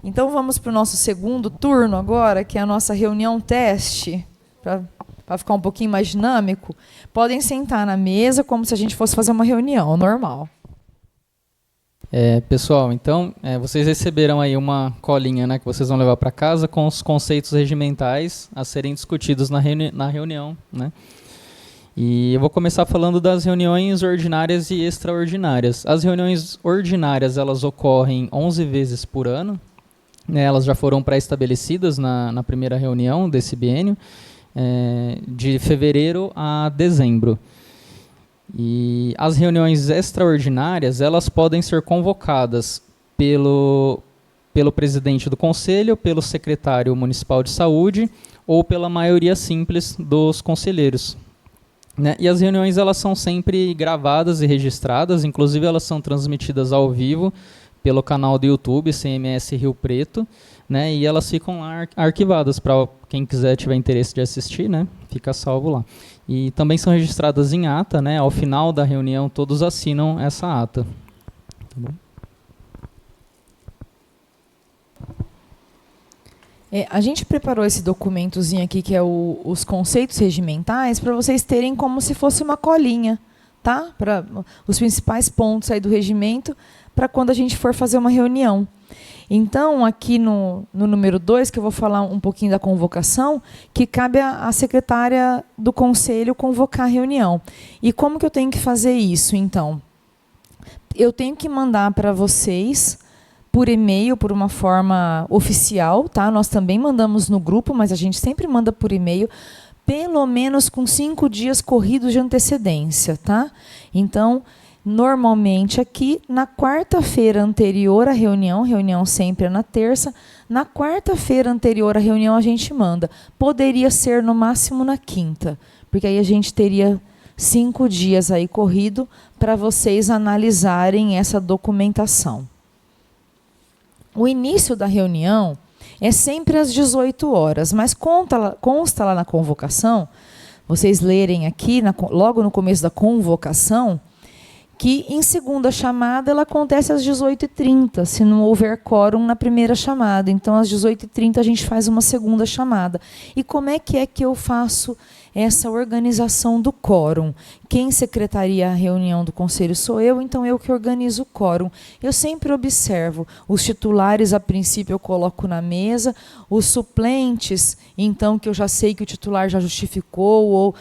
Então vamos para o nosso segundo turno agora, que é a nossa reunião teste, para ficar um pouquinho mais dinâmico. Podem sentar na mesa como se a gente fosse fazer uma reunião normal. Pessoal, então, vocês receberam aí uma colinha, né, que vocês vão levar para casa com os conceitos regimentais a serem discutidos na reunião, né? E eu vou começar falando das reuniões ordinárias e extraordinárias. As reuniões ordinárias, elas ocorrem 11 vezes por ano, né, elas já foram pré-estabelecidas na primeira reunião desse biênio, de fevereiro a dezembro. E as reuniões extraordinárias, elas podem ser convocadas pelo presidente do conselho, pelo secretário municipal de saúde ou pela maioria simples dos conselheiros, né? E as reuniões, elas são sempre gravadas e registradas, inclusive elas são transmitidas ao vivo pelo canal do YouTube CMS Rio Preto, né? E elas ficam lá arquivadas para quem quiser, tiver interesse de assistir, né? Fica salvo lá. E também são registradas em ata, né? Ao final da reunião, todos assinam essa ata. Tá bom? A gente preparou esse documentozinho aqui, que é os conceitos regimentais, para vocês terem como se fosse uma colinha, tá? Para os principais pontos aí do regimento, para quando a gente for fazer uma reunião. Então, aqui no número 2, que eu vou falar um pouquinho da convocação, que cabe à secretária do conselho convocar a reunião. E como que eu tenho que fazer isso, então? Eu tenho que mandar para vocês por e-mail, por uma forma oficial, tá? Nós também mandamos no grupo, mas a gente sempre manda por e-mail, pelo menos com 5 dias corridos de antecedência, tá? Então, normalmente aqui, na quarta-feira anterior à reunião sempre é na terça, na quarta-feira anterior à reunião a gente manda. Poderia ser no máximo na quinta, porque aí a gente teria 5 dias aí corrido para vocês analisarem essa documentação. O início da reunião é sempre às 18 horas, mas consta lá na convocação, vocês lerem aqui, logo no começo da convocação, que em segunda chamada ela acontece às 18h30, se não houver quórum na primeira chamada. Então, às 18h30 a gente faz uma segunda chamada. E como é que eu faço essa organização do quórum? Quem secretaria a reunião do conselho sou eu, então eu que organizo o quórum. Eu sempre observo, os titulares a princípio eu coloco na mesa, os suplentes, então que eu já sei que o titular já justificou, ou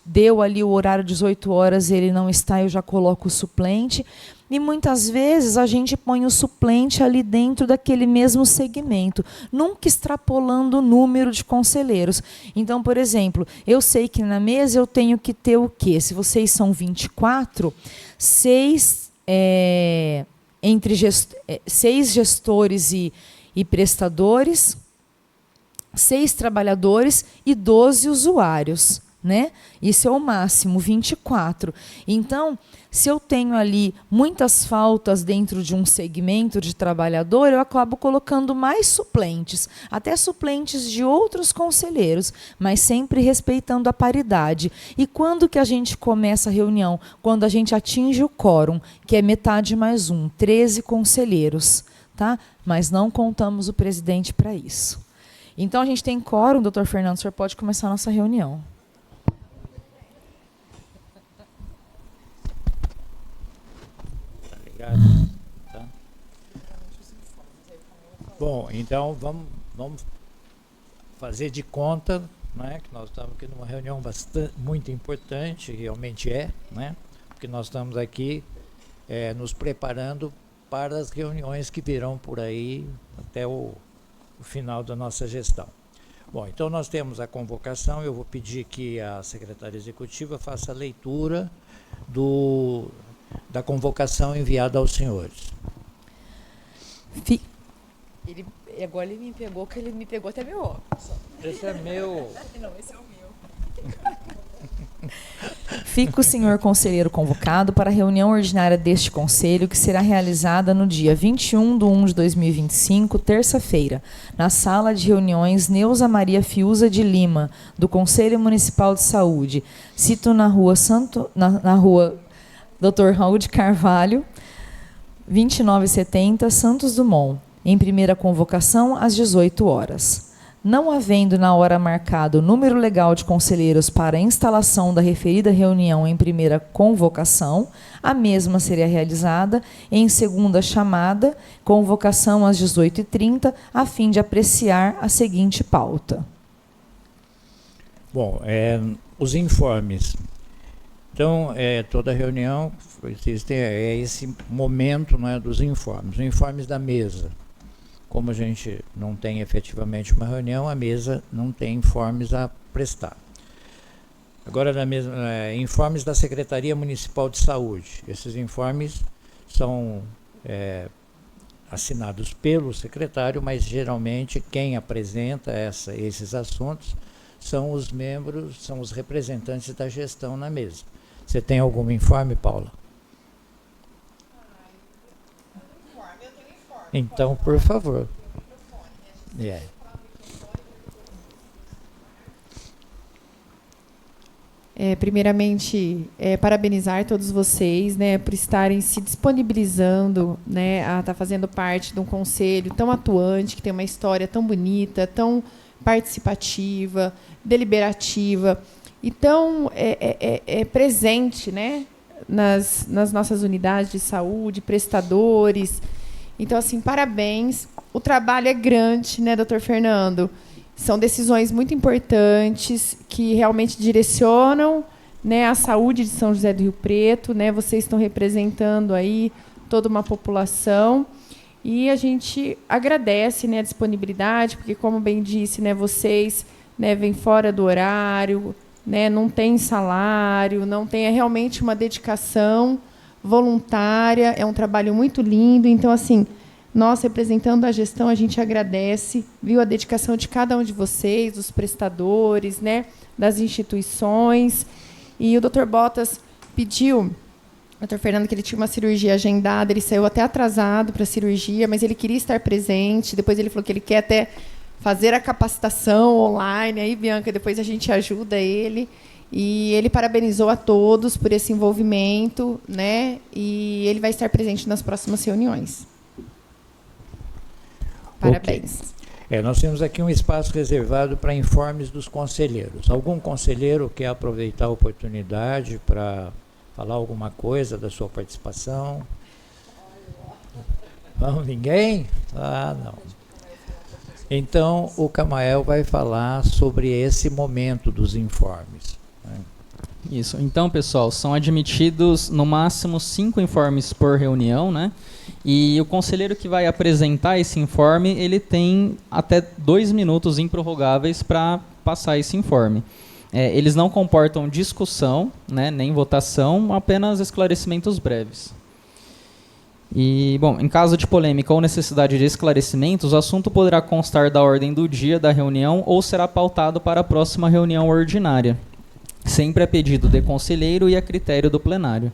deu ali o horário 18 horas, ele não está, eu já coloco o suplente. E muitas vezes a gente põe o suplente ali dentro daquele mesmo segmento, nunca extrapolando o número de conselheiros. Então, por exemplo, eu sei que na mesa eu tenho que ter o quê? Se vocês são 24, 6 gestores e prestadores, 6 trabalhadores e 12 usuários, né? Isso é o máximo, 24. Então, se eu tenho ali muitas faltas dentro de um segmento de trabalhador, eu acabo colocando mais suplentes, até suplentes de outros conselheiros, mas sempre respeitando a paridade. E quando que a gente começa a reunião? Quando a gente atinge o quórum, que é metade mais 1, 13 conselheiros, tá? Mas não contamos o presidente para isso. Então, a gente tem quórum, doutor Fernando, o senhor pode começar a nossa reunião. Tá. Bom, então vamos fazer de conta, né, que nós estamos aqui numa reunião muito importante, realmente né, porque nós estamos aqui nos preparando para as reuniões que virão por aí até o final da nossa gestão. Bom, então nós temos a convocação, eu vou pedir que a secretária executiva faça a leitura da convocação enviada aos senhores. Agora ele me pegou, que ele me pegou até meu óculos. Esse é meu. Não, esse é o meu. Fica o senhor conselheiro convocado para a reunião ordinária deste conselho, que será realizada no dia 21/1/2025, terça-feira, na sala de reuniões Neuza Maria Fiuza de Lima, do Conselho Municipal de Saúde. Cito na rua Dr. Raul de Carvalho, 2970, Santos Dumont. em primeira convocação, às 18 horas. Não havendo na hora marcada o número legal de conselheiros para a instalação da referida reunião em primeira convocação, a mesma seria realizada em segunda chamada, convocação às 18h30, a fim de apreciar a seguinte pauta. Bom, os informes. Então, toda reunião, existe esse momento, não é, dos informes. Os informes da mesa. Como a gente não tem efetivamente uma reunião, a mesa não tem informes a prestar. Agora, informes da Secretaria Municipal de Saúde. Esses informes são assinados pelo secretário, mas geralmente quem apresenta esses assuntos são os membros, são os representantes da gestão na mesa. Você tem algum informe, Paula? Então, por favor. Primeiramente, parabenizar todos vocês, né, por estarem se disponibilizando, né, a estar fazendo parte de um conselho tão atuante, que tem uma história tão bonita, tão participativa, deliberativa e tão presente, né, nas nossas unidades de saúde, prestadores. Então, assim, parabéns. O trabalho é grande, né, doutor Fernando? São decisões muito importantes que realmente direcionam, né, a saúde de São José do Rio Preto, né? Vocês estão representando aí toda uma população e a gente agradece, né, a disponibilidade, porque, como bem disse, né, vocês, né, vêm fora do horário, né, não tem salário, não tem, realmente uma dedicação voluntária, é um trabalho muito lindo. Então, assim, nós, representando a gestão, a gente agradece, viu, a dedicação de cada um de vocês, dos prestadores, né, das instituições. E o doutor Botas pediu, doutor Fernando, que ele tinha uma cirurgia agendada, ele saiu até atrasado para a cirurgia, mas ele queria estar presente. Depois ele falou que ele quer até fazer a capacitação online. Aí, Bianca, depois a gente ajuda ele. E ele parabenizou a todos por esse envolvimento, né? E ele vai estar presente nas próximas reuniões. Parabéns. Okay. Nós temos aqui um espaço reservado para informes dos conselheiros. Algum conselheiro quer aproveitar a oportunidade para falar alguma coisa da sua participação? Não, ninguém? Não. Então, o Camael vai falar sobre esse momento dos informes. Isso. Então, pessoal, são admitidos no máximo 5 informes por reunião, né? E o conselheiro que vai apresentar esse informe, ele tem até 2 minutos improrrogáveis para passar esse informe. Eles não comportam discussão, né, nem votação, apenas esclarecimentos breves. E, bom, em caso de polêmica ou necessidade de esclarecimentos, o assunto poderá constar da ordem do dia da reunião ou será pautado para a próxima reunião ordinária. Sempre a pedido de conselheiro e a critério do plenário.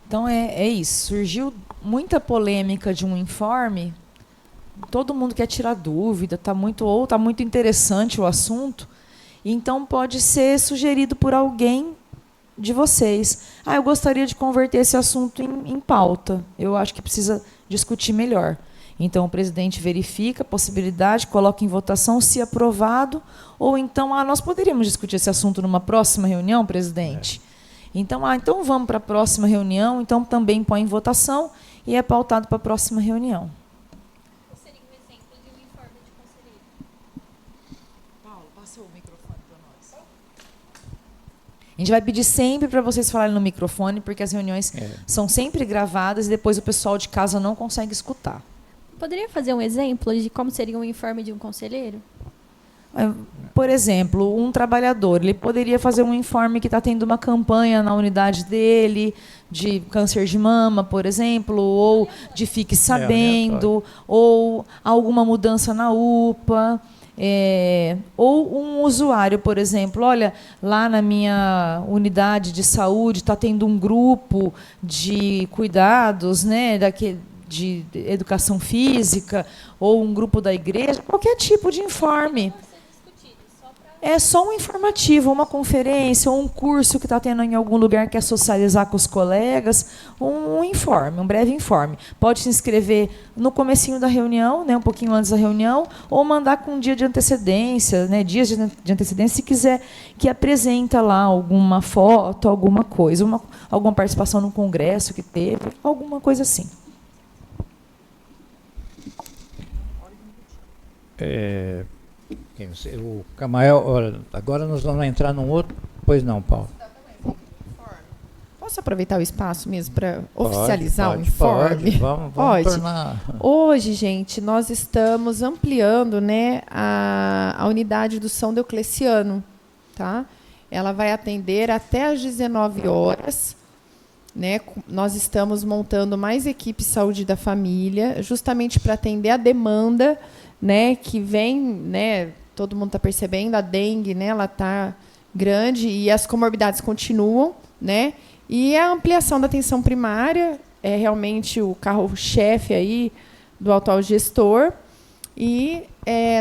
Então, é isso. Surgiu muita polêmica de um informe, todo mundo quer tirar dúvida, está muito interessante o assunto, então pode ser sugerido por alguém de vocês. Eu gostaria de converter esse assunto em pauta. Eu acho que precisa discutir melhor. Então, o presidente verifica a possibilidade, coloca em votação, se aprovado, ou então, nós poderíamos discutir esse assunto numa próxima reunião, presidente? Então, então vamos para a próxima reunião, então também põe em votação e é pautado para a próxima reunião. Qual seria um exemplo de um informe de conselheiro? Paulo, passa o microfone para nós. A gente vai pedir sempre para vocês falarem no microfone, porque as reuniões são sempre gravadas e depois o pessoal de casa não consegue escutar. Poderia fazer um exemplo de como seria um informe de um conselheiro? Por exemplo, um trabalhador, ele poderia fazer um informe que está tendo uma campanha na unidade dele, de câncer de mama, por exemplo, ou de Fique Sabendo, ou alguma mudança na UPA, ou um usuário, por exemplo, olha, lá na minha unidade de saúde está tendo um grupo de cuidados, né, de educação física, ou um grupo da igreja, qualquer tipo de informe. Pode ser discutido, só para é só um informativo, uma conferência, ou um curso que está tendo em algum lugar que quer socializar com os colegas, um informe, um breve informe. Pode se inscrever no comecinho da reunião, né, um pouquinho antes da reunião, ou mandar com um dia de antecedência, né, dias de antecedência, se quiser que apresenta lá alguma foto, alguma coisa, alguma participação no congresso que teve, alguma coisa assim. O Camael, agora nós vamos entrar num outro. Pois não, Paulo. Posso aproveitar o espaço mesmo para oficializar o informe? Vamos tornar. Hoje, gente, nós estamos ampliando, né, a unidade do São Diocleciano. Tá? Ela vai atender até às 19 horas. Né? Nós estamos montando mais equipe saúde da família, justamente para atender a demanda, né, que vem, né, todo mundo está percebendo, a dengue, né, ela está grande e as comorbidades continuam, né, e a ampliação da atenção primária é realmente o carro-chefe aí do atual gestor, e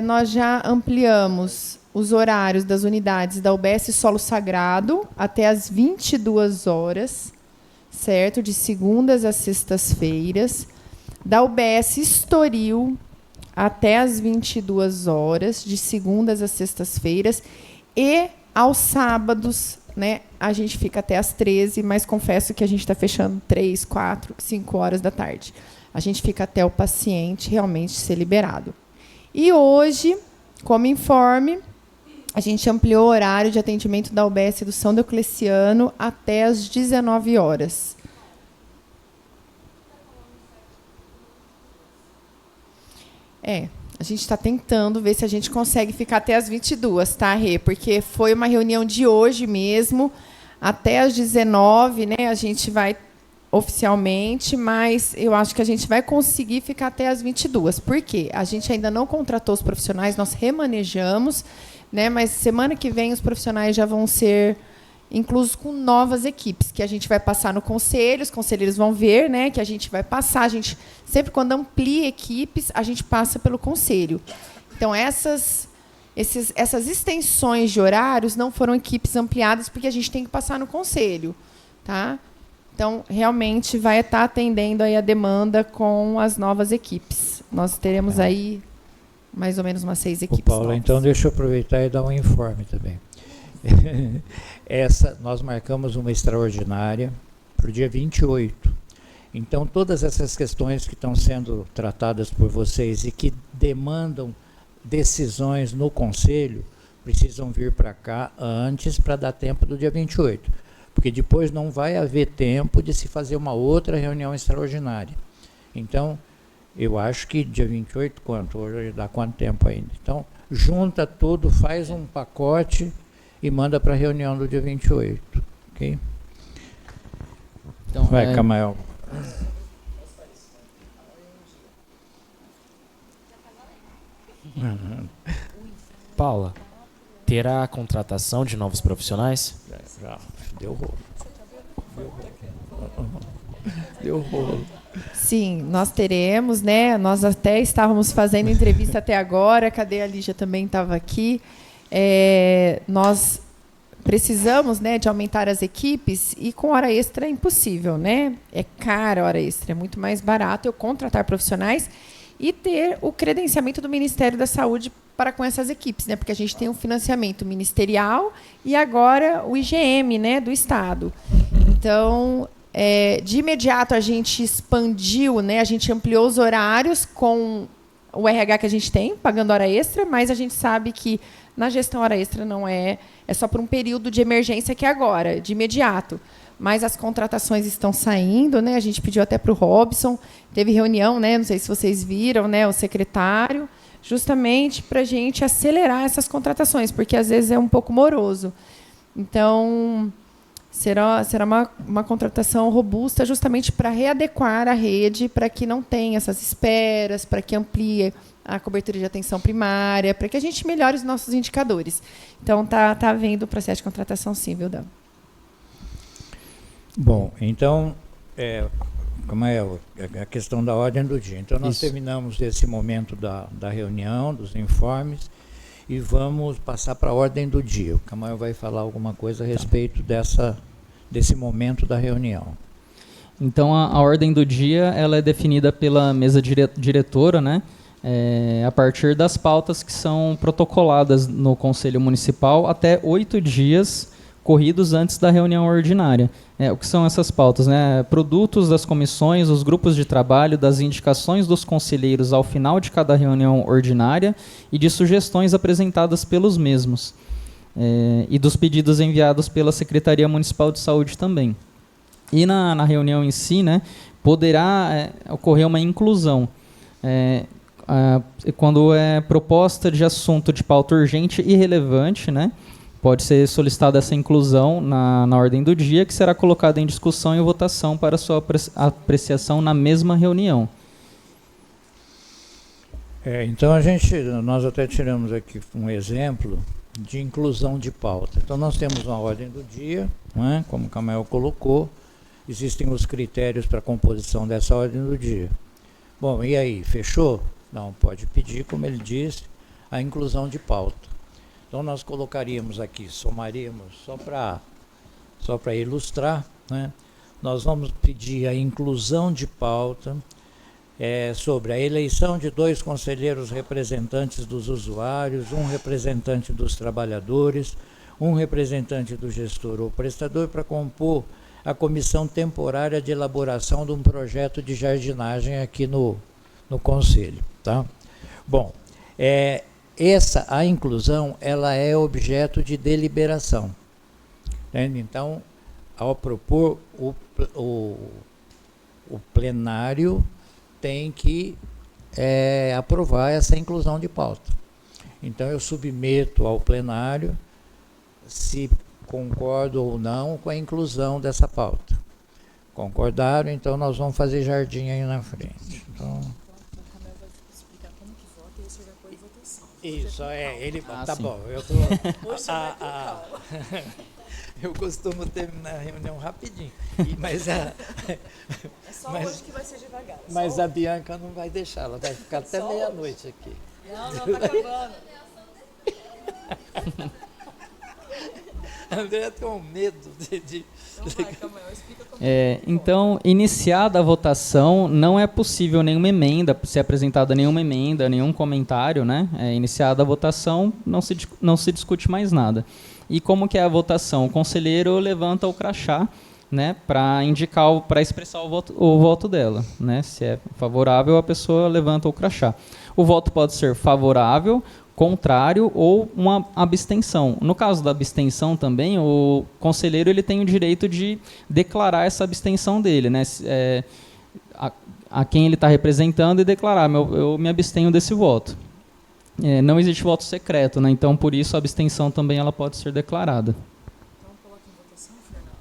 nós já ampliamos os horários das unidades da UBS Solo Sagrado até às 22 horas, certo, de segundas a sextas-feiras, da UBS Estoril até às 22 horas, de segundas a sextas-feiras, e aos sábados, né, a gente fica até às 13, mas confesso que a gente está fechando 3, 4, 5 horas da tarde. A gente fica até o paciente realmente ser liberado. E hoje, como informe, a gente ampliou o horário de atendimento da UBS do São Diocleciano até às 19 horas. A gente está tentando ver se a gente consegue ficar até às 22, tá, Rê? Porque foi uma reunião de hoje mesmo, até às 19, né? A gente vai oficialmente, mas eu acho que a gente vai conseguir ficar até às 22. Por quê? A gente ainda não contratou os profissionais, nós remanejamos, né? Mas semana que vem os profissionais já vão ser incluso com novas equipes, que a gente vai passar no conselho, os conselheiros vão ver, né, que a gente vai passar, a gente sempre quando amplia equipes, a gente passa pelo conselho. Então, essas extensões de horários não foram equipes ampliadas, porque a gente tem que passar no conselho. Tá? Então, realmente, vai estar atendendo aí a demanda com as novas equipes. Nós teremos aí mais ou menos umas 6 equipes Paulo, novas. então, deixa eu aproveitar e dar um informe também. Nós marcamos uma extraordinária para o dia 28. Então, todas essas questões que estão sendo tratadas por vocês e que demandam decisões no Conselho, precisam vir para cá antes para dar tempo do dia 28. Porque depois não vai haver tempo de se fazer uma outra reunião extraordinária. Então, eu acho que dia 28, quanto? Hoje dá quanto tempo ainda? Então, junta tudo, faz um pacote e manda para a reunião do dia 28, ok? Então, vai, Camael. Paula, terá a contratação de novos profissionais? Já deu rolo. Deu rolo. Sim, nós teremos, né? Nós até estávamos fazendo entrevista até agora, cadê a Lígia também estava aqui. Nós precisamos, né, de aumentar as equipes e com hora extra é impossível, né? É cara a hora extra, é muito mais barato eu contratar profissionais e ter o credenciamento do Ministério da Saúde para com essas equipes, né? Porque a gente tem um financiamento ministerial e agora o IGM, né, do Estado. Então, de imediato a gente expandiu, né? A gente ampliou os horários com o RH que a gente tem, pagando hora extra, mas a gente sabe que na gestão hora extra não é só por um período de emergência que é agora, de imediato. Mas as contratações estão saindo, né? A gente pediu até para o Robson, teve reunião, né? Não sei se vocês viram, né? O secretário, justamente para a gente acelerar essas contratações, porque às vezes é um pouco moroso. Então, será uma contratação robusta justamente para readequar a rede, para que não tenha essas esperas, para que amplie a cobertura de atenção primária, para que a gente melhore os nossos indicadores. Então, tá havendo o processo de contratação sim, viu, Dan? Bom, então, como é a questão da ordem do dia. Então, nós terminamos esse momento da reunião, dos informes, e vamos passar para a ordem do dia. O Camargo vai falar alguma coisa a respeito desse momento da reunião. Então, a ordem do dia ela é definida pela mesa diretora, né? A partir das pautas que são protocoladas no Conselho Municipal até 8 dias corridos antes da reunião ordinária. O que são essas pautas, né? Produtos das comissões, os grupos de trabalho, das indicações dos conselheiros ao final de cada reunião ordinária e de sugestões apresentadas pelos mesmos. E dos pedidos enviados pela Secretaria Municipal de Saúde também. E na reunião em si, né, poderá ocorrer uma inclusão. Quando é proposta de assunto de pauta urgente e relevante, né, pode ser solicitada essa inclusão na ordem do dia, que será colocada em discussão e votação para sua apreciação na mesma reunião. Então, nós até tiramos aqui um exemplo de inclusão de pauta. Então, nós temos uma ordem do dia, né, como o Camel colocou, existem os critérios para a composição dessa ordem do dia. Bom, e aí, fechou? Não, pode pedir, como ele disse, a inclusão de pauta. Então, nós colocaríamos aqui, somaríamos, só para ilustrar, né? Nós vamos pedir a inclusão de pauta sobre a eleição de 2 conselheiros representantes dos usuários, 1 representante dos trabalhadores, 1 representante do gestor ou prestador para compor a comissão temporária de elaboração de um projeto de jardinagem aqui no Conselho. Tá? Bom, a inclusão ela é objeto de deliberação. Então, ao propor, o plenário tem que aprovar essa inclusão de pauta. Então, eu submeto ao plenário se concordo ou não com a inclusão dessa pauta. Concordaram? Então, nós vamos fazer jardim aí na frente. Então, isso, ele... tá sim. Bom, eu tô... eu costumo terminar a reunião rapidinho. Mas hoje que vai ser devagar. Mas a Bianca não vai deixar, ela vai ficar até meia-noite aqui. Não, tá acabando. André tem um medo de... Então, iniciada a votação, não é possível nenhuma emenda, ser apresentada nenhuma emenda, nenhum comentário, né? Iniciada a votação, não se discute mais nada. E como que é a votação? O conselheiro levanta o crachá, né, para indicar, para expressar o voto dela, né? Se é favorável, a pessoa levanta o crachá. O voto pode ser favorável, contrário ou uma abstenção. No caso da abstenção também, o conselheiro ele tem o direito de declarar essa abstenção dele, né? A quem ele está representando e declarar, eu me abstenho desse voto. Não existe voto secreto, né? Então, por isso, a abstenção também ela pode ser declarada. Então, coloca em votação, Fernando.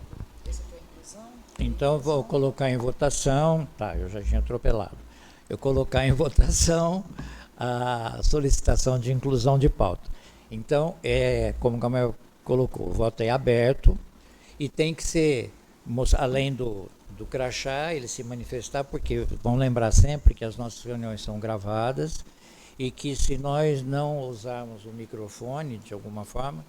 Essa foi a inclusão? Então, vou colocar em votação... Tá, eu já tinha atropelado. Eu colocar em votação a solicitação de inclusão de pauta. Então, como o Camel colocou, o voto é aberto e tem que ser, além do crachá, ele se manifestar, porque vamos lembrar sempre que as nossas reuniões são gravadas e que se nós não usarmos o microfone de alguma forma,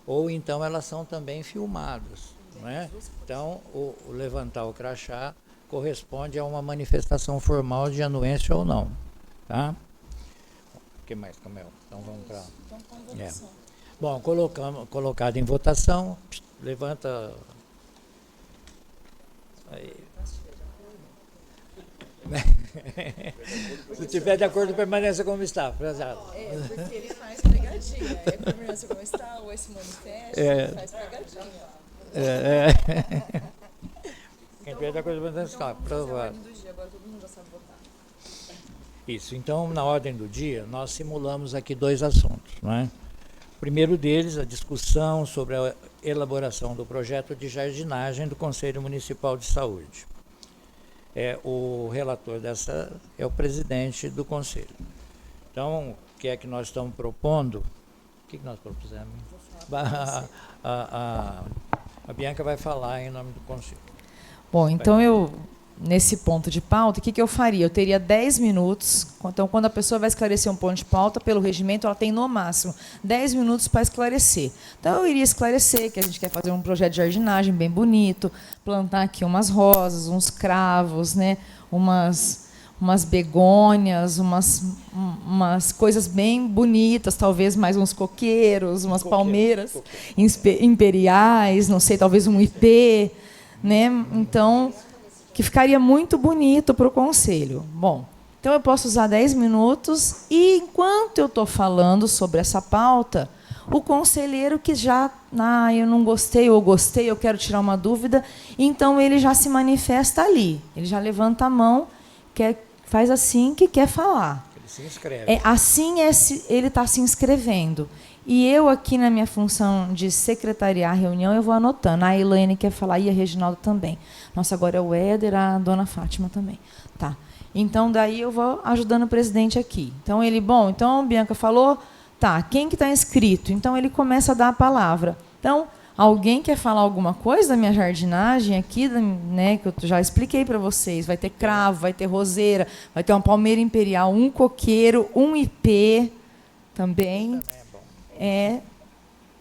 ou então elas são também filmadas. Né? Então, o levantar o crachá corresponde a uma manifestação formal de anuência ou não. Tá? O que mais, Camel? Então vamos para... Bom, colocado em votação, levanta... Aí. Se tiver de acordo, permaneça como está. Porque ele faz pegadinha. Permaneça como está, ou esse manifesto, faz pegadinha. Quem tiver de acordo, permaneça como está. Aprovado. Agora todo mundo já sabe votar. Isso, então, na ordem do dia, nós simulamos aqui 2 assuntos. Né? O primeiro deles, a discussão sobre a elaboração do projeto de jardinagem do Conselho Municipal de Saúde. O relator dessa é o presidente do Conselho. Então, o que é que nós estamos propondo? O que nós propusemos? A Bianca vai falar em nome do Conselho. Bom, então eu nesse ponto de pauta, o que eu faria? Eu teria 10 minutos. Então, quando a pessoa vai esclarecer um ponto de pauta, pelo regimento, ela tem, no máximo, 10 minutos para esclarecer. Então, eu iria esclarecer que a gente quer fazer um projeto de jardinagem bem bonito, plantar aqui umas rosas, uns cravos, né, umas begônias, umas coisas bem bonitas, talvez mais uns coqueiros, umas palmeiras imperiais, não sei, talvez um ipê, né? Então, que ficaria muito bonito para o conselho. Bom, então eu posso usar 10 minutos e, enquanto eu estou falando sobre essa pauta, o conselheiro que já, eu não gostei, ou gostei, eu quero tirar uma dúvida, então ele já se manifesta ali, ele já levanta a mão, faz assim que quer falar. Ele se inscreve. Ele está se inscrevendo. E eu, aqui na minha função de secretariar a reunião, eu vou anotando. A Elaine quer falar, e a Reginaldo também. Nossa, agora é o Éder, a dona Fátima também. Tá. Então, daí eu vou ajudando o presidente aqui. Então, então a Bianca falou, tá, quem que está inscrito? Então, ele começa a dar a palavra. Então, alguém quer falar alguma coisa da minha jardinagem aqui, né, que eu já expliquei para vocês? Vai ter cravo, vai ter roseira, vai ter uma palmeira imperial, um coqueiro, um ipê também.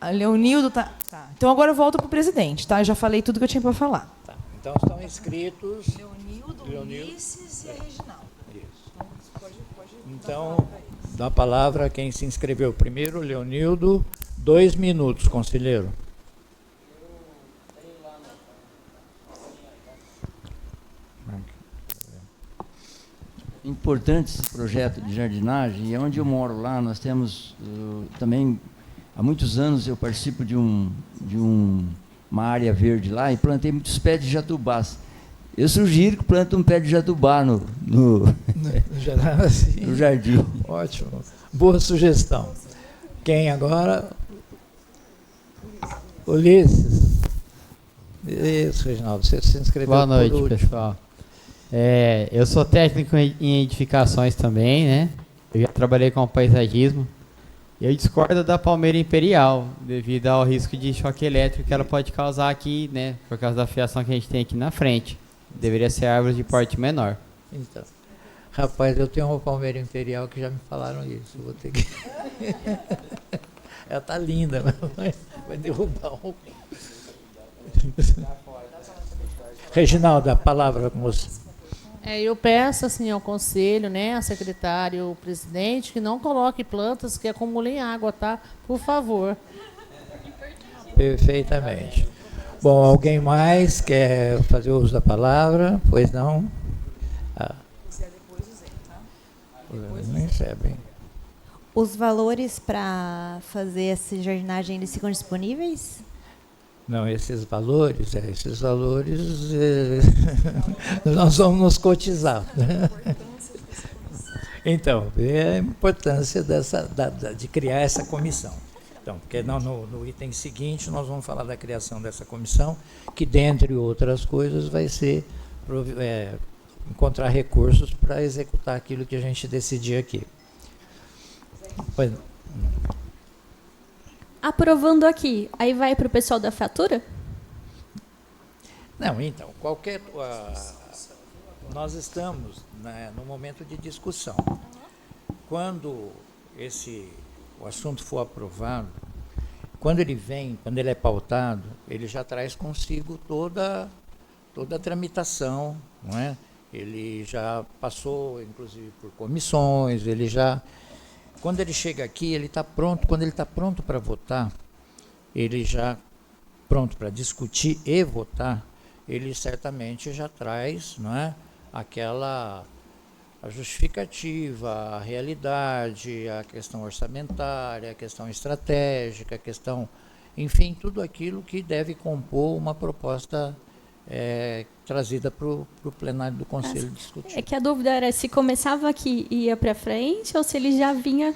A Leonildo tá. Então agora eu volto para o presidente, tá? Eu já falei tudo que eu tinha para falar. Tá. Então estão inscritos Leonildo, Ulisses e a Reginaldo. Isso. Então, dá a palavra a quem se inscreveu primeiro, Leonildo. 2 minutos, conselheiro. Importante esse projeto de jardinagem, e onde eu moro lá, nós temos também, há muitos anos eu participo de uma área verde lá e plantei muitos pés de jatubás. Eu sugiro que plante um pé de jatubá no jardim. Ótimo, boa sugestão. Quem agora? Ulisses. Isso, Reginaldo, você se inscreveu. Boa noite, pessoal. Eu sou técnico em edificações também, né? Eu já trabalhei com paisagismo. Eu discordo da palmeira imperial, devido ao risco de choque elétrico que ela pode causar aqui, né? Por causa da fiação que a gente tem aqui na frente. Deveria ser árvore de porte menor. Então, rapaz, eu tenho uma palmeira imperial que já me falaram isso. Eu vou ter que... Ela tá linda, mas vai derrubar um... Reginaldo, a palavra com você. Eu peço assim ao conselho, né, a secretária, o presidente, que não coloque plantas que acumulem água, tá? Por favor. Perfeitamente. Bom, alguém mais quer fazer uso da palavra? Pois não? Nem sabem. Os valores para fazer essa jardinagem, eles ficam disponíveis? Não, esses valores nós vamos nos cotizar. Então, é a importância de criar essa comissão. Então, porque no item seguinte nós vamos falar da criação dessa comissão, que, dentre outras coisas, vai ser encontrar recursos para executar aquilo que a gente decidir aqui. Pois, aprovando aqui, aí vai para o pessoal da fatura? não, então, nós estamos, né, no momento de discussão. Quando o assunto for aprovado, quando ele é pautado, ele já traz consigo toda a tramitação, não é? Ele já passou, inclusive, por comissões, quando ele chega aqui, ele está pronto. Quando ele está pronto para votar, ele já pronto para discutir e votar, ele certamente já traz, não é, a justificativa, a realidade, a questão orçamentária, a questão estratégica, a questão, enfim, tudo aquilo que deve compor uma proposta trazida para o plenário do Conselho discutir. É que a dúvida era se começava aqui e ia para frente ou se ele já vinha...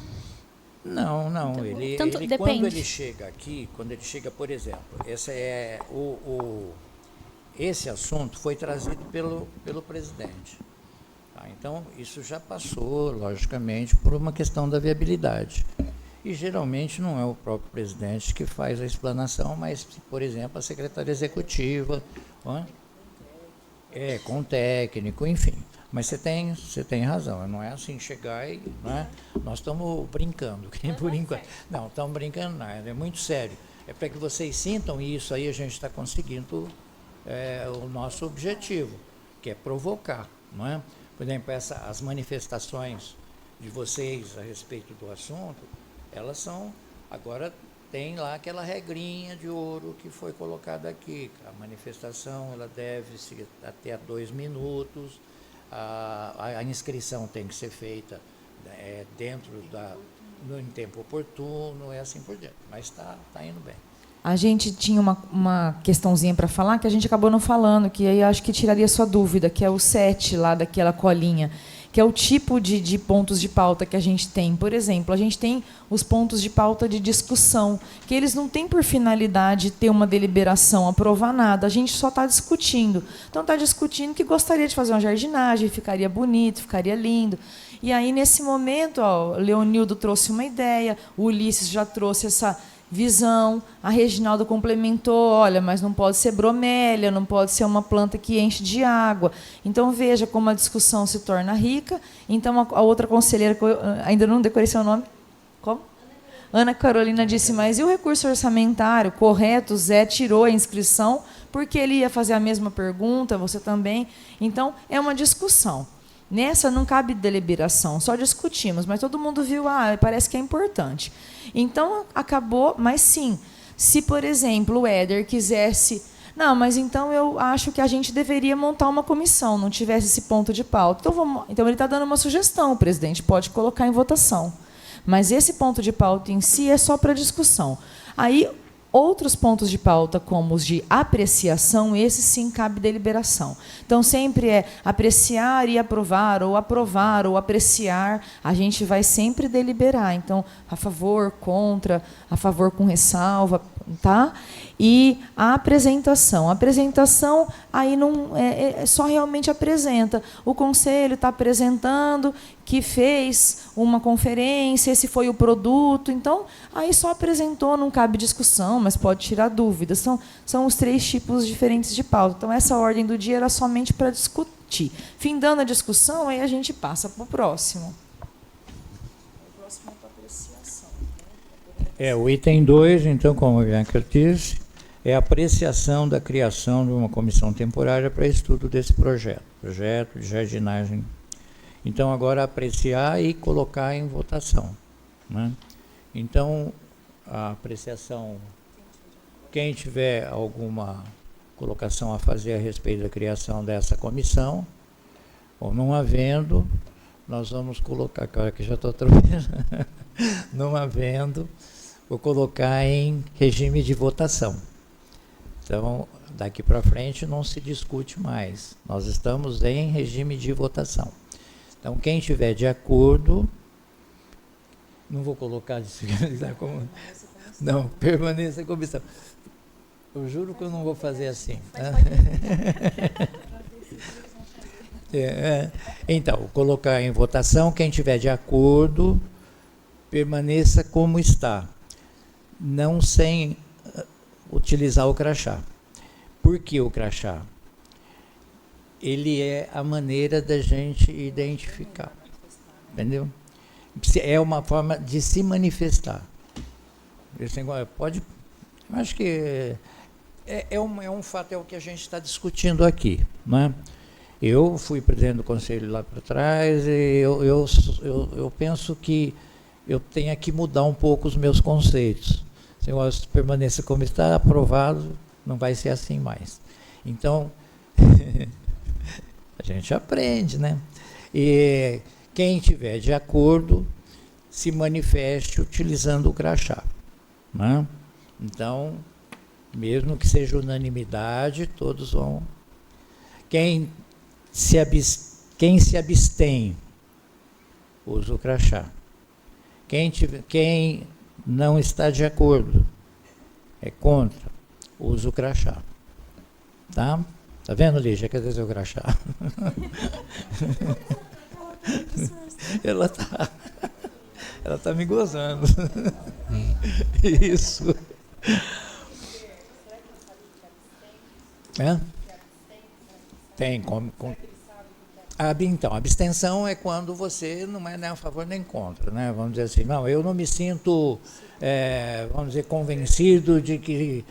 Não, Então, depende. Quando ele chega aqui, por exemplo, esse assunto foi trazido pelo presidente. Tá? Então, isso já passou, logicamente, por uma questão da viabilidade. E, geralmente, não é o próprio presidente que faz a explanação, mas, por exemplo, a secretária executiva... Com técnico, enfim. Mas você tem razão, não é assim chegar e... Não é? Nós estamos brincando, por enquanto. Não, estamos brincando nada, é muito sério. É para que vocês sintam isso aí, a gente está conseguindo o nosso objetivo, que é provocar, não é? Por exemplo, as manifestações de vocês a respeito do assunto, elas são... Agora tem lá aquela regrinha de ouro que foi colocada aqui. A manifestação ela deve ser até 2 minutos, a inscrição tem que ser feita dentro em tempo oportuno, e assim por diante. Mas está indo bem. A gente tinha uma questãozinha para falar que a gente acabou não falando, que aí acho que tiraria sua dúvida, que é o 7 lá daquela colinha, que é o tipo de pontos de pauta que a gente tem. Por exemplo, a gente tem os pontos de pauta de discussão, que eles não têm por finalidade ter uma deliberação, aprovar nada, a gente só está discutindo. Então, está discutindo que gostaria de fazer uma jardinagem, ficaria bonito, ficaria lindo. E aí, nesse momento, o Leonildo trouxe uma ideia, o Ulisses já trouxe essa visão, a Reginaldo complementou, olha, mas não pode ser bromélia, não pode ser uma planta que enche de água. Então, veja como a discussão se torna rica. Então, a outra conselheira, que eu ainda não decorei seu nome, como? Ana Carolina disse, mas e o recurso orçamentário? Correto, o Zé tirou a inscrição, porque ele ia fazer a mesma pergunta, você também. Então, é uma discussão. Nessa não cabe deliberação, só discutimos, mas todo mundo viu, parece que é importante. Então, acabou, mas sim, se, por exemplo, o Éder quisesse... Não, mas então eu acho que a gente deveria montar uma comissão, não tivesse esse ponto de pauta. Então ele está dando uma sugestão, o presidente pode colocar em votação. Mas esse ponto de pauta em si é só para discussão. Aí, outros pontos de pauta, como os de apreciação, esses sim cabe deliberação. Então, sempre é apreciar e aprovar, ou apreciar, a gente vai sempre deliberar. Então, a favor, contra, a favor com ressalva, tá? E a apresentação. A apresentação, aí não só realmente apresenta. O conselho está apresentando que fez uma conferência, esse foi o produto. Então, aí só apresentou, não cabe discussão, mas pode tirar dúvidas. São os 3 tipos diferentes de pauta. Então, essa ordem do dia era somente para discutir. Findando a discussão, aí a gente passa para o próximo. O próximo é para apreciação. O item 2, então, como a Bianca disse, é a apreciação da criação de uma comissão temporária para estudo desse projeto de jardinagem. Então, agora, apreciar e colocar em votação, né? Então, a apreciação, quem tiver alguma colocação a fazer a respeito da criação dessa comissão, ou não havendo, nós vamos colocar, agora que já estou atropelando, não havendo, vou colocar em regime de votação. Então, daqui para frente não se discute mais. Nós estamos em regime de votação. Então, quem estiver de acordo, não vou colocar como... Não, permaneça a comissão. Eu juro que eu não vou fazer assim. Então, colocar em votação, quem estiver de acordo, permaneça como está, não sem utilizar o crachá. Por que o crachá? Ele é a maneira da gente identificar, entendeu? É uma forma de se manifestar. Pode, acho que é um fato, é o que a gente está discutindo aqui, né? Eu fui presidente do conselho lá para trás e eu penso que eu tenho que mudar um pouco os meus conceitos. Se eu permaneça como está, aprovado, não vai ser assim mais. Então, a gente aprende, né? E quem tiver de acordo, se manifeste utilizando o crachá, né? Então, mesmo que seja unanimidade, todos vão... Quem se abstém, usa o crachá. Quem não está de acordo, é contra, usa o crachá. Tá? Tá vendo, Lígia? Quer dizer o crachá? Ela tá me gozando. Isso. Tem como. Então, abstenção é quando você não é nem a favor nem contra, né? Vamos dizer assim, não, eu não me sinto, vamos dizer, convencido de que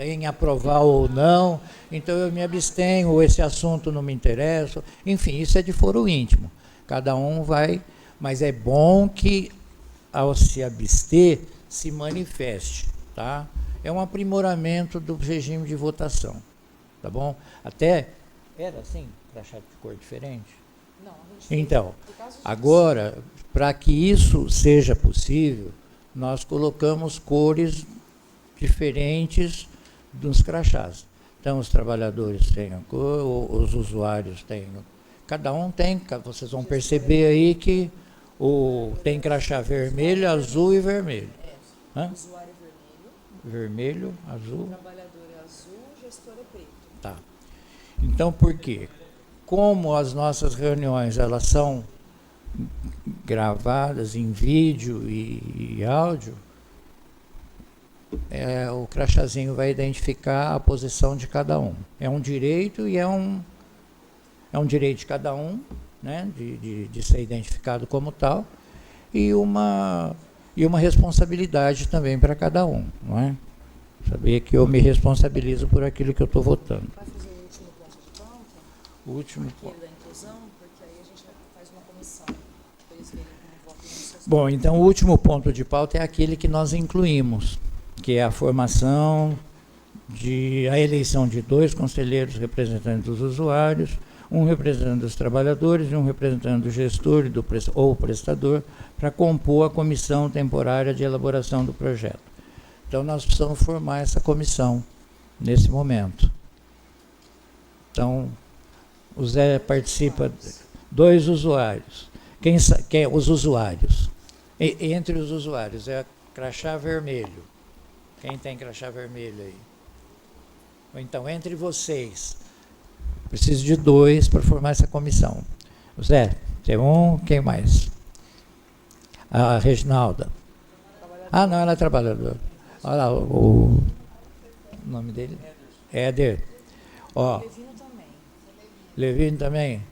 em aprovar ou não, então eu me abstenho, ou esse assunto não me interessa. Enfim, isso é de foro íntimo. Cada um vai, mas é bom que, ao se abster, se manifeste, tá? É um aprimoramento do regime de votação, tá bom? Até, era assim, crachá de cor diferente? Não, a gente então, agora, para que isso seja possível, nós colocamos cores diferentes dos crachás. Então, os trabalhadores têm a cor, os usuários têm. Cada um tem, vocês vão perceber aí que tem crachá vermelho, azul e vermelho. Hã? Usuário é vermelho, azul. Trabalhador é azul, gestor é preto. Tá. Então, por quê? Como as nossas reuniões elas são gravadas em vídeo e áudio, o crachazinho vai identificar a posição de cada um. É um direito e é um direito de cada um, né, de ser identificado como tal, e uma responsabilidade também para cada um, não é? Saber que eu me responsabilizo por aquilo que eu estou votando. Vai fazer o último ponto de pauta? O último ponto. Da inclusão, porque aí a gente faz uma comissão. Bom, então o último ponto de pauta é aquele que nós incluímos, que é a formação a eleição de 2 conselheiros representantes dos usuários, um representante dos trabalhadores e um representante do gestor ou prestador para compor a comissão temporária de elaboração do projeto. Então, nós precisamos formar essa comissão nesse momento. Então, o Zé participa, 2 usuários. Quem os usuários? Entre os usuários, é crachá vermelho. Quem tem crachá vermelho aí? Ou então, entre vocês, preciso de 2 para formar essa comissão. Zé, tem um, quem mais? A Reginalda. Ah, não, ela é trabalhadora. Olha lá, o nome dele? Éder. Ó. Levino também. Levino também?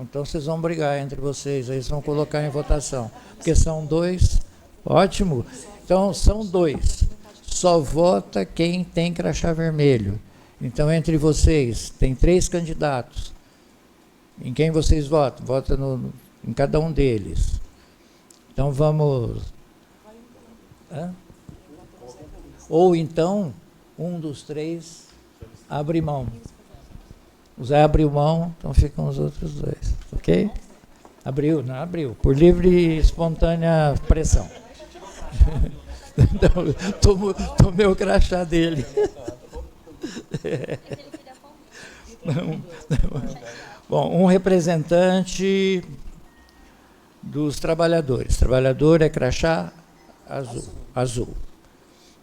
Então vocês vão brigar entre vocês, aí vocês vão colocar em votação. Porque são 2. Ótimo. Então são 2. Só vota quem tem crachá vermelho. Então, entre vocês, tem 3 candidatos. Em quem vocês votam? Vota em cada um deles. Então, vamos... Hã? Ou então, um dos 3 abre mão. O Zé abriu mão, então ficam os outros 2. Ok? Abriu, não abriu. Por livre e espontânea pressão. Então, tomei o crachá dele. Não. Bom, um representante dos trabalhadores. Trabalhador é crachá azul.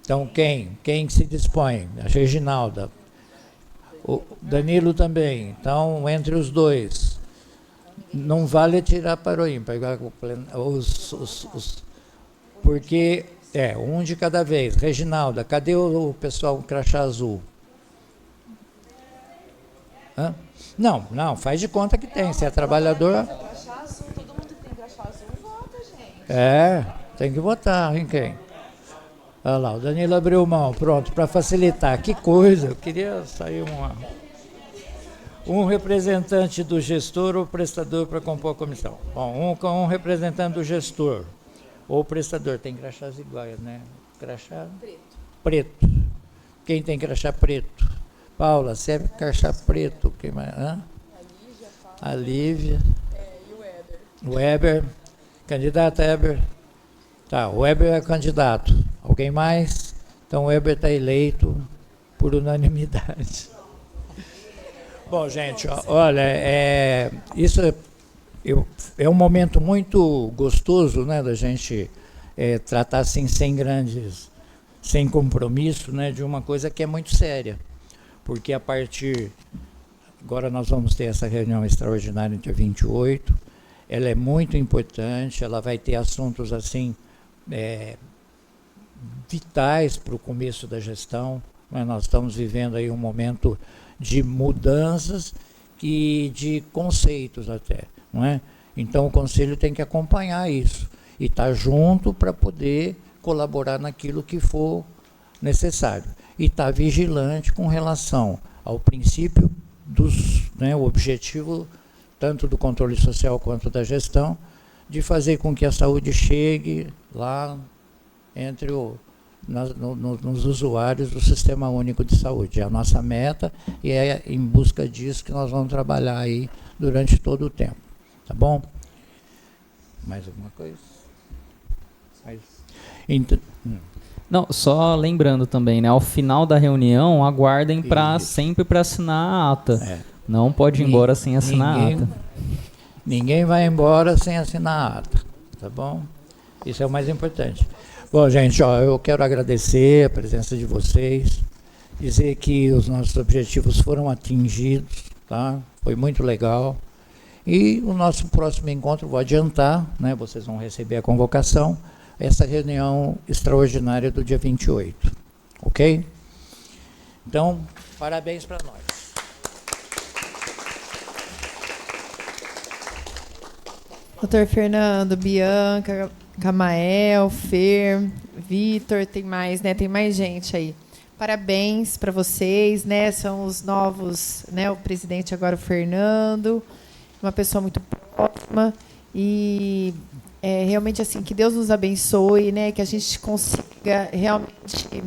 Então, quem se dispõe? A Reginalda. O Danilo também. Então, entre os 2. Não vale tirar para o ímpar. Porque um de cada vez. Reginalda, cadê o pessoal com crachá azul? Hã? Não, faz de conta que tem. Se é trabalhador... Crachá azul, todo mundo que tem crachá azul vota, gente. Tem que votar em quem? Olha lá, o Danilo abriu mão. Pronto, para facilitar. Que coisa, eu queria sair um representante do gestor ou prestador para compor a comissão. Bom, um representante do gestor ou prestador. Tem crachás iguais, né? Crachá? Preto. Quem tem crachá preto? Paula, você é crachá preto. Quem mais? Hã? A Lívia. E o Weber. O Weber. Candidato Weber. Tá, o Weber é candidato. Alguém mais? Então o Weber está eleito por unanimidade. Bom, gente, olha, isso é um momento muito gostoso, né, da gente tratar assim sem compromisso, né, de uma coisa que é muito séria. Porque agora nós vamos ter essa reunião extraordinária dia 28, ela é muito importante, ela vai ter assuntos assim vitais para o começo da gestão, mas nós estamos vivendo aí um momento de mudanças e de conceitos até, não é? Então o conselho tem que acompanhar isso e estar junto para poder colaborar naquilo que for necessário e estar vigilante com relação ao princípio o objetivo tanto do controle social quanto da gestão, de fazer com que a saúde chegue lá entre nos usuários do Sistema Único de Saúde. É a nossa meta e é em busca disso que nós vamos trabalhar aí durante todo o tempo. Tá bom? Mais alguma coisa? Não, só lembrando também, né? Ao final da reunião, aguardem sempre para assinar a ata. Não pode ir embora sem assinar a ata. Ninguém vai embora sem assinar a ata, tá bom? Isso é o mais importante. Bom, gente, eu quero agradecer a presença de vocês, dizer que os nossos objetivos foram atingidos, tá? Foi muito legal. E o nosso próximo encontro, vou adiantar, né? Vocês vão receber a convocação, essa reunião extraordinária do dia 28, ok? Então, parabéns para nós. Doutor Fernando, Bianca, Gamael, Fer, Vitor, tem mais, né? Tem mais gente aí. Parabéns para vocês, né? São os novos, né? O presidente agora, o Fernando, uma pessoa muito próxima e realmente assim que Deus nos abençoe, né? Que a gente consiga realmente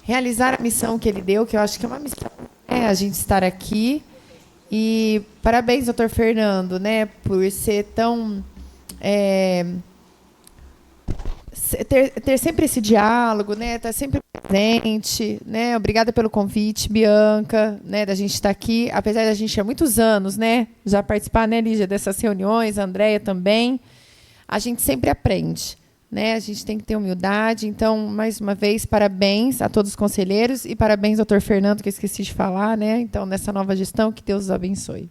realizar a missão que Ele deu, que eu acho que é uma missão, né? A gente estar aqui. E parabéns, doutor Fernando, né, por ser tão ter sempre esse diálogo, né, estar sempre presente, né. Obrigada pelo convite, Bianca, né, da gente estar aqui, apesar da gente há muitos anos, né, já participar, né, Lígia, dessas reuniões, a Andréia também, a gente sempre aprende. Né, a gente tem que ter humildade. Então, mais uma vez, parabéns a todos os conselheiros e parabéns, doutor Fernando, que eu esqueci de falar, né? Então, nessa nova gestão, que Deus os abençoe.